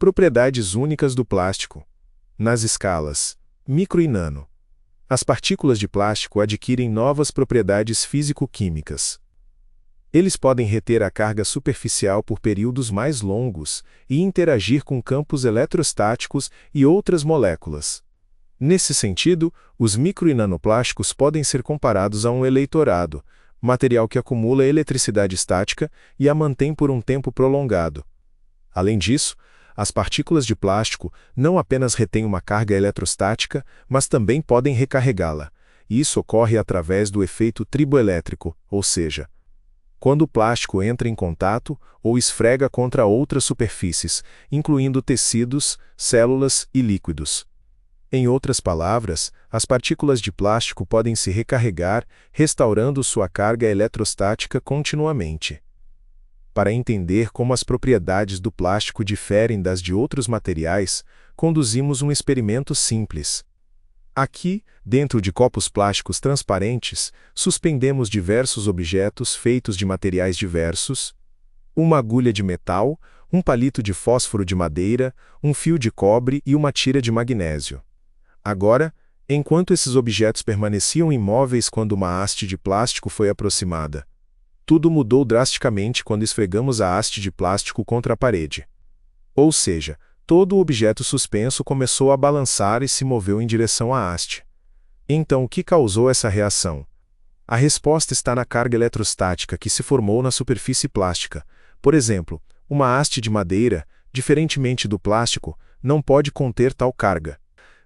Propriedades únicas do plástico. Nas escalas micro e nano, as partículas de plástico adquirem novas propriedades físico-químicas. Eles podem reter a carga superficial por períodos mais longos e interagir com campos eletrostáticos e outras moléculas. Nesse sentido, os micro e nanoplásticos podem ser comparados a um eleitorado, material que acumula eletricidade estática e a mantém por um tempo prolongado. Além disso, as partículas de plástico não apenas retêm uma carga eletrostática, mas também podem recarregá-la, e isso ocorre através do efeito triboelétrico, ou seja, quando o plástico entra em contato ou esfrega contra outras superfícies, incluindo tecidos, células e líquidos. Em outras palavras, as partículas de plástico podem se recarregar, restaurando sua carga eletrostática continuamente. Para entender como as propriedades do plástico diferem das de outros materiais, conduzimos um experimento simples. Aqui, dentro de copos plásticos transparentes, suspendemos diversos objetos feitos de materiais diversos: uma agulha de metal, um palito de fósforo de madeira, um fio de cobre e uma tira de magnésio. Agora, enquanto esses objetos permaneciam imóveis quando uma haste de plástico foi aproximada, tudo mudou drasticamente quando esfregamos a haste de plástico contra a parede. Ou seja, todo o objeto suspenso começou a balançar e se moveu em direção à haste. Então, o que causou essa reação? A resposta está na carga eletrostática que se formou na superfície plástica. Por exemplo, uma haste de madeira, diferentemente do plástico, não pode conter tal carga.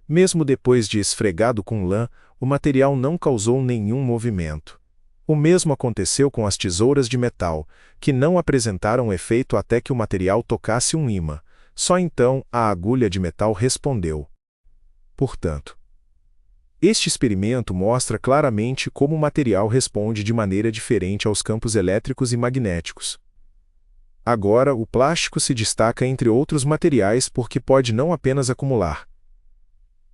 Mesmo depois de esfregado com lã, o material não causou nenhum movimento. O mesmo aconteceu com as tesouras de metal, que não apresentaram efeito até que o material tocasse um ímã. Só então a agulha de metal respondeu. Portanto, este experimento mostra claramente como o material responde de maneira diferente aos campos elétricos e magnéticos. Agora, o plástico se destaca entre outros materiais porque pode não apenas acumular,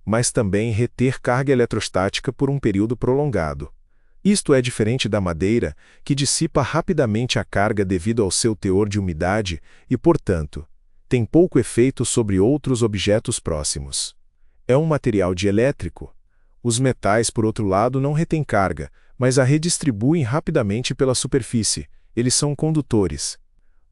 mas também reter carga eletrostática por um período prolongado. Isto é diferente da madeira, que dissipa rapidamente a carga devido ao seu teor de umidade e, portanto, tem pouco efeito sobre outros objetos próximos. É um material dielétrico. Os metais, por outro lado, não retêm carga, mas a redistribuem rapidamente pela superfície. Eles são condutores.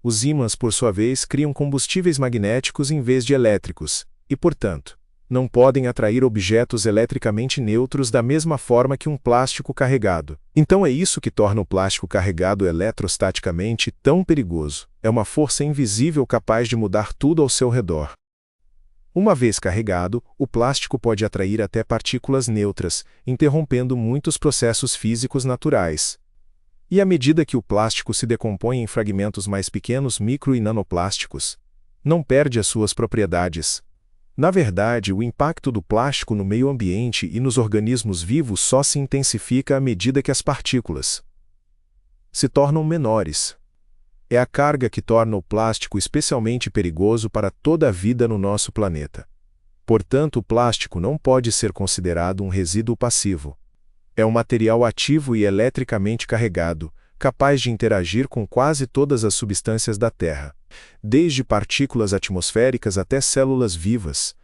Os ímãs, por sua vez, criam combustíveis magnéticos em vez de elétricos, e, portanto, não podem atrair objetos eletricamente neutros da mesma forma que um plástico carregado. Então é isso que torna o plástico carregado eletrostaticamente tão perigoso. É uma força invisível capaz de mudar tudo ao seu redor. Uma vez carregado, o plástico pode atrair até partículas neutras, interrompendo muitos processos físicos naturais. E à medida que o plástico se decompõe em fragmentos mais pequenos, micro e nanoplásticos, não perde as suas propriedades. Na verdade, o impacto do plástico no meio ambiente e nos organismos vivos só se intensifica à medida que as partículas se tornam menores. É a carga que torna o plástico especialmente perigoso para toda a vida no nosso planeta. Portanto, o plástico não pode ser considerado um resíduo passivo. É um material ativo e eletricamente carregado, capaz de interagir com quase todas as substâncias da Terra, desde partículas atmosféricas até células vivas.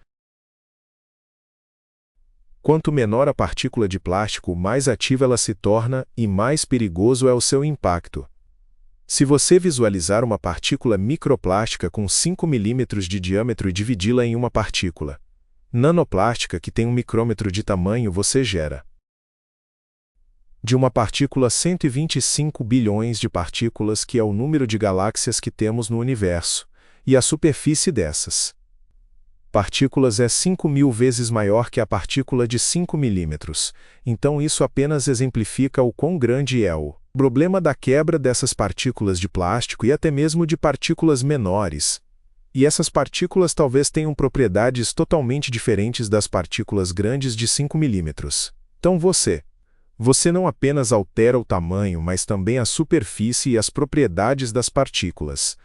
Quanto menor a partícula de plástico, mais ativa ela se torna e mais perigoso é o seu impacto. Se você visualizar uma partícula microplástica com 5 milímetros de diâmetro e dividi-la em uma partícula nanoplástica que tem 1 micrômetro de tamanho, você gera de uma partícula 125 bilhões de partículas, que é o número de galáxias que temos no universo, e a superfície dessas partículas é 5.000 vezes maior que a partícula de 5 milímetros. Então isso apenas exemplifica o quão grande é o problema da quebra dessas partículas de plástico e até mesmo de partículas menores. E essas partículas talvez tenham propriedades totalmente diferentes das partículas grandes de 5 milímetros. Então você não apenas altera o tamanho, mas também a superfície e as propriedades das partículas.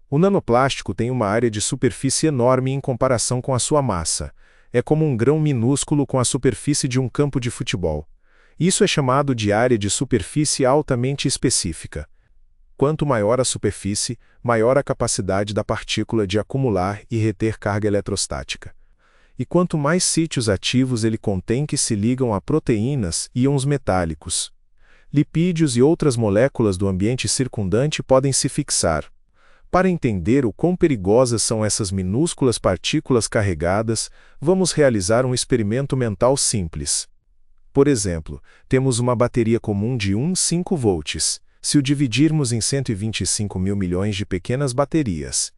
O nanoplástico tem uma área de superfície enorme em comparação com a sua massa. É como um grão minúsculo com a superfície de um campo de futebol. Isso é chamado de área de superfície altamente específica. Quanto maior a superfície, maior a capacidade da partícula de acumular e reter carga eletrostática. E quanto mais sítios ativos ele contém que se ligam a proteínas, íons metálicos, lipídios e outras moléculas do ambiente circundante podem se fixar. Para entender o quão perigosas são essas minúsculas partículas carregadas, vamos realizar um experimento mental simples. Por exemplo, temos uma bateria comum de 5 volts. Se o dividirmos em 125 mil milhões de pequenas baterias,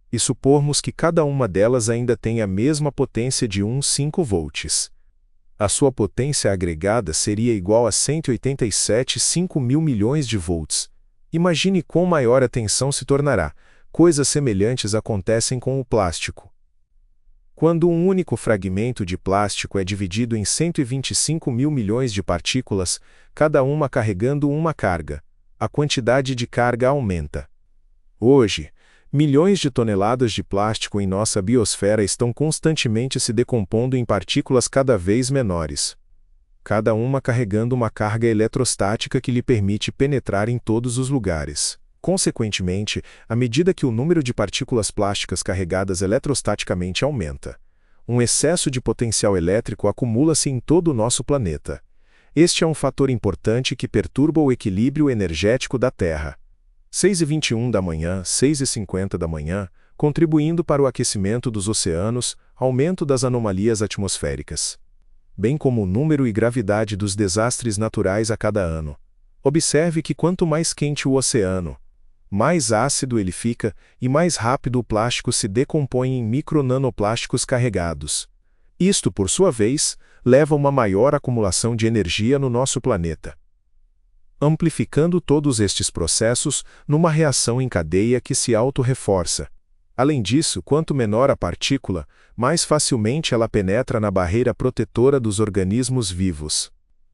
e supormos que cada uma delas ainda tem a mesma potência de 5 volts, a sua potência agregada seria igual a 187,5 mil milhões de volts. Imagine quão maior a tensão se tornará. Coisas semelhantes acontecem com o plástico. Quando um único fragmento de plástico é dividido em 125 mil milhões de partículas, cada uma carregando uma carga, a quantidade de carga aumenta. Hoje, milhões de toneladas de plástico em nossa biosfera estão constantemente se decompondo em partículas cada vez menores, cada uma carregando uma carga eletrostática que lhe permite penetrar em todos os lugares. Consequentemente, à medida que o número de partículas plásticas carregadas eletrostaticamente aumenta, um excesso de potencial elétrico acumula-se em todo o nosso planeta. Este é um fator importante que perturba o equilíbrio energético da Terra. 6h21 da manhã, 6h50 da manhã, contribuindo para o aquecimento dos oceanos, aumento das anomalias atmosféricas, bem como o número e gravidade dos desastres naturais a cada ano. Observe que quanto mais quente o oceano, mais ácido ele fica e mais rápido o plástico se decompõe em micronanoplásticos carregados. Isto, por sua vez, leva a uma maior acumulação de energia no nosso planeta, amplificando todos estes processos numa reação em cadeia que se autorreforça. Além disso, quanto menor a partícula, mais facilmente ela penetra na barreira protetora dos organismos vivos,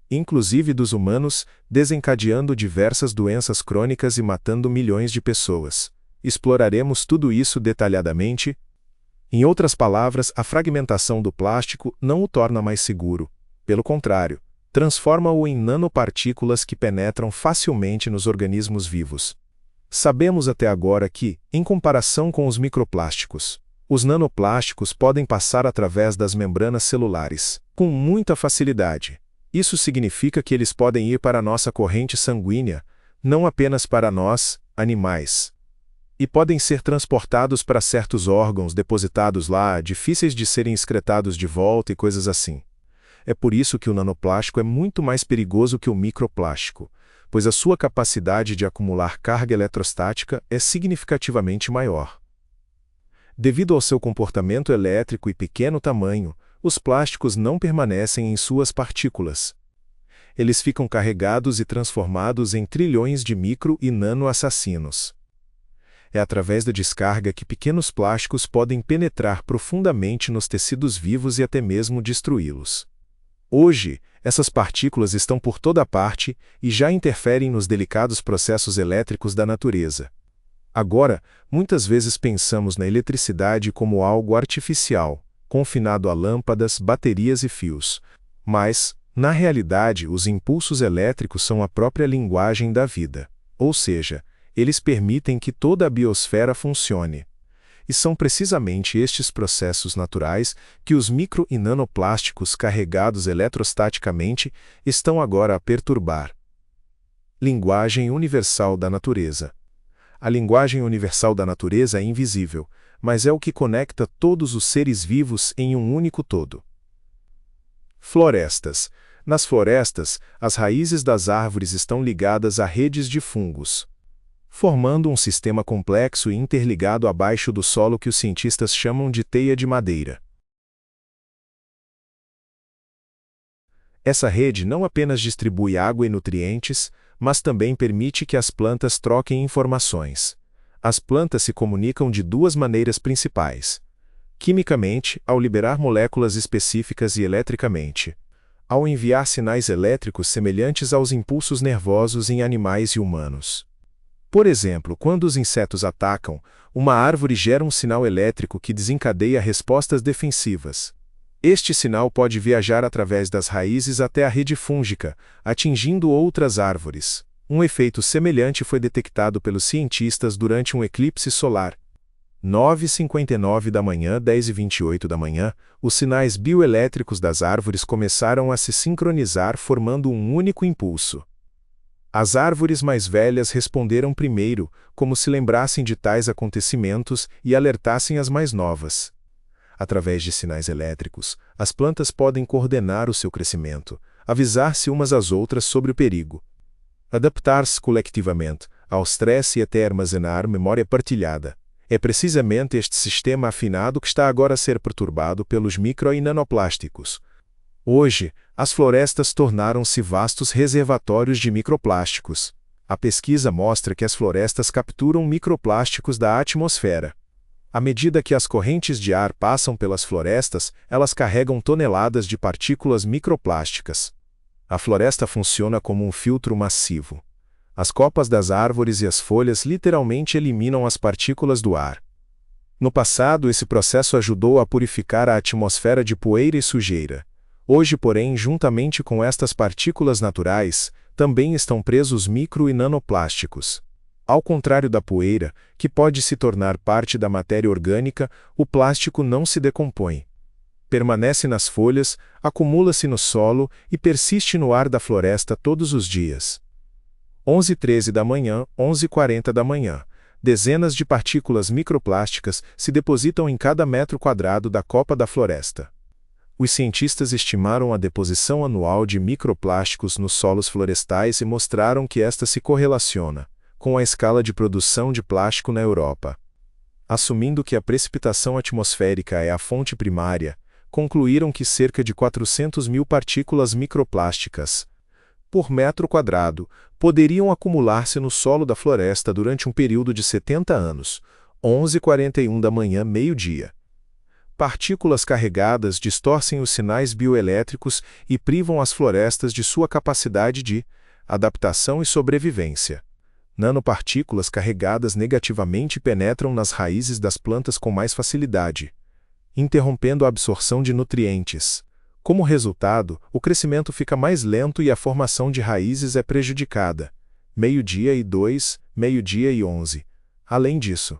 inclusive dos humanos, desencadeando diversas doenças crônicas e matando milhões de pessoas. Exploraremos tudo isso detalhadamente. Em outras palavras, a fragmentação do plástico não o torna mais seguro. Pelo contrário, transforma-o em nanopartículas que penetram facilmente nos organismos vivos. Sabemos até agora que, em comparação com os microplásticos, os nanoplásticos podem passar através das membranas celulares com muita facilidade. Isso significa que eles podem ir para a nossa corrente sanguínea, não apenas para nós, animais, e podem ser transportados para certos órgãos depositados lá, difíceis de serem excretados de volta e coisas assim. É por isso que o nanoplástico é muito mais perigoso que o microplástico, pois a sua capacidade de acumular carga eletrostática é significativamente maior. Devido ao seu comportamento elétrico e pequeno tamanho, os plásticos não permanecem em suas partículas. Eles ficam carregados e transformados em trilhões de micro e nano-assassinos. É através da descarga que pequenos plásticos podem penetrar profundamente nos tecidos vivos e até mesmo destruí-los. Hoje, essas partículas estão por toda parte e já interferem nos delicados processos elétricos da natureza. Agora, muitas vezes pensamos na eletricidade como algo artificial, confinado a lâmpadas, baterias e fios. Mas, na realidade, os impulsos elétricos são a própria linguagem da vida, ou seja, eles permitem que toda a biosfera funcione. E são precisamente estes processos naturais que os micro e nanoplásticos carregados eletrostaticamente estão agora a perturbar. Linguagem universal da natureza. A linguagem universal da natureza é invisível, mas é o que conecta todos os seres vivos em um único todo. Florestas. Nas florestas, as raízes das árvores estão ligadas a redes de fungos, formando um sistema complexo e interligado abaixo do solo que os cientistas chamam de teia de madeira. Essa rede não apenas distribui água e nutrientes, mas também permite que as plantas troquem informações. As plantas se comunicam de duas maneiras principais: quimicamente, ao liberar moléculas específicas, e eletricamente, ao enviar sinais elétricos semelhantes aos impulsos nervosos em animais e humanos. Por exemplo, quando os insetos atacam, uma árvore gera um sinal elétrico que desencadeia respostas defensivas. Este sinal pode viajar através das raízes até a rede fúngica, atingindo outras árvores. Um efeito semelhante foi detectado pelos cientistas durante um eclipse solar. 9h59 da manhã, 10h28 da manhã, os sinais bioelétricos das árvores começaram a se sincronizar formando um único impulso. As árvores mais velhas responderam primeiro, como se lembrassem de tais acontecimentos e alertassem as mais novas. Através de sinais elétricos, as plantas podem coordenar o seu crescimento, avisar-se umas às outras sobre o perigo, adaptar-se coletivamente ao estresse e até armazenar memória partilhada. É precisamente este sistema afinado que está agora a ser perturbado pelos micro e nanoplásticos. Hoje, as florestas tornaram-se vastos reservatórios de microplásticos. A pesquisa mostra que as florestas capturam microplásticos da atmosfera. À medida que as correntes de ar passam pelas florestas, elas carregam toneladas de partículas microplásticas. A floresta funciona como um filtro massivo. As copas das árvores e as folhas literalmente eliminam as partículas do ar. No passado, esse processo ajudou a purificar a atmosfera de poeira e sujeira. Hoje, porém, juntamente com estas partículas naturais, também estão presos micro e nanoplásticos. Ao contrário da poeira, que pode se tornar parte da matéria orgânica, o plástico não se decompõe. Permanece nas folhas, acumula-se no solo e persiste no ar da floresta todos os dias. 11h13 da manhã, 11h40 da manhã. Dezenas de partículas microplásticas se depositam em cada metro quadrado da copa da floresta. Os cientistas estimaram a deposição anual de microplásticos nos solos florestais e mostraram que esta se correlaciona com a escala de produção de plástico na Europa. Assumindo que a precipitação atmosférica é a fonte primária, concluíram que cerca de 400 mil partículas microplásticas por metro quadrado poderiam acumular-se no solo da floresta durante um período de 70 anos, 11h41 da manhã, meio-dia. Partículas carregadas distorcem os sinais bioelétricos e privam as florestas de sua capacidade de adaptação e sobrevivência. Nanopartículas carregadas negativamente penetram nas raízes das plantas com mais facilidade, interrompendo a absorção de nutrientes. Como resultado, o crescimento fica mais lento e a formação de raízes é prejudicada. Meio-dia e 2, meio-dia e 11. Além disso,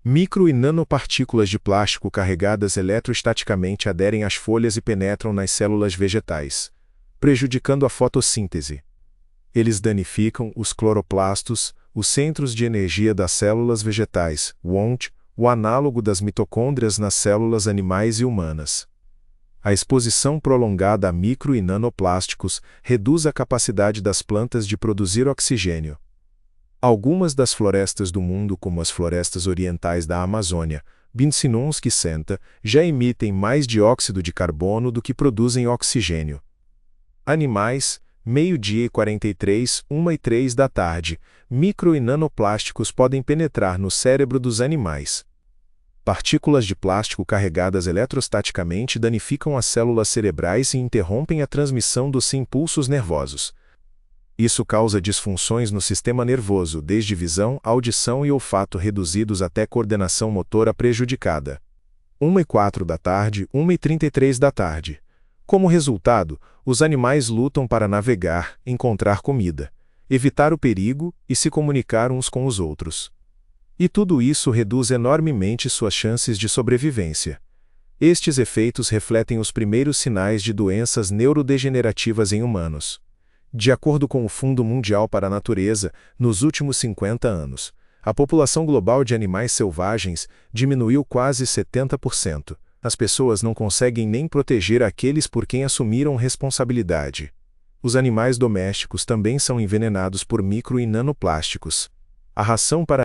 micro e nanopartículas de plástico carregadas eletrostaticamente aderem às folhas e penetram nas células vegetais, prejudicando a fotossíntese. Eles danificam os cloroplastos, os centros de energia das células vegetais, o análogo das mitocôndrias nas células animais e humanas. A exposição prolongada a micro e nanoplásticos reduz a capacidade das plantas de produzir oxigênio. Algumas das florestas do mundo, como as florestas orientais da Amazônia, Binsinunski Senta, já emitem mais dióxido de carbono do que produzem oxigênio. Animais, meio-dia e 43, 1h03 da tarde, micro e nanoplásticos podem penetrar no cérebro dos animais. Partículas de plástico carregadas eletrostaticamente danificam as células cerebrais e interrompem a transmissão dos impulsos nervosos. Isso causa disfunções no sistema nervoso, desde visão, audição e olfato reduzidos até coordenação motora prejudicada. 1h04 da tarde, 1h33 da tarde. Como resultado, os animais lutam para navegar, encontrar comida, evitar o perigo e se comunicar uns com os outros. E tudo isso reduz enormemente suas chances de sobrevivência. Estes efeitos refletem os primeiros sinais de doenças neurodegenerativas em humanos. De acordo com o Fundo Mundial para a Natureza, nos últimos 50 anos, a população global de animais selvagens diminuiu quase 70%. As pessoas não conseguem nem proteger aqueles por quem assumiram responsabilidade. Os animais domésticos também são envenenados por micro e nanoplásticos. A ração para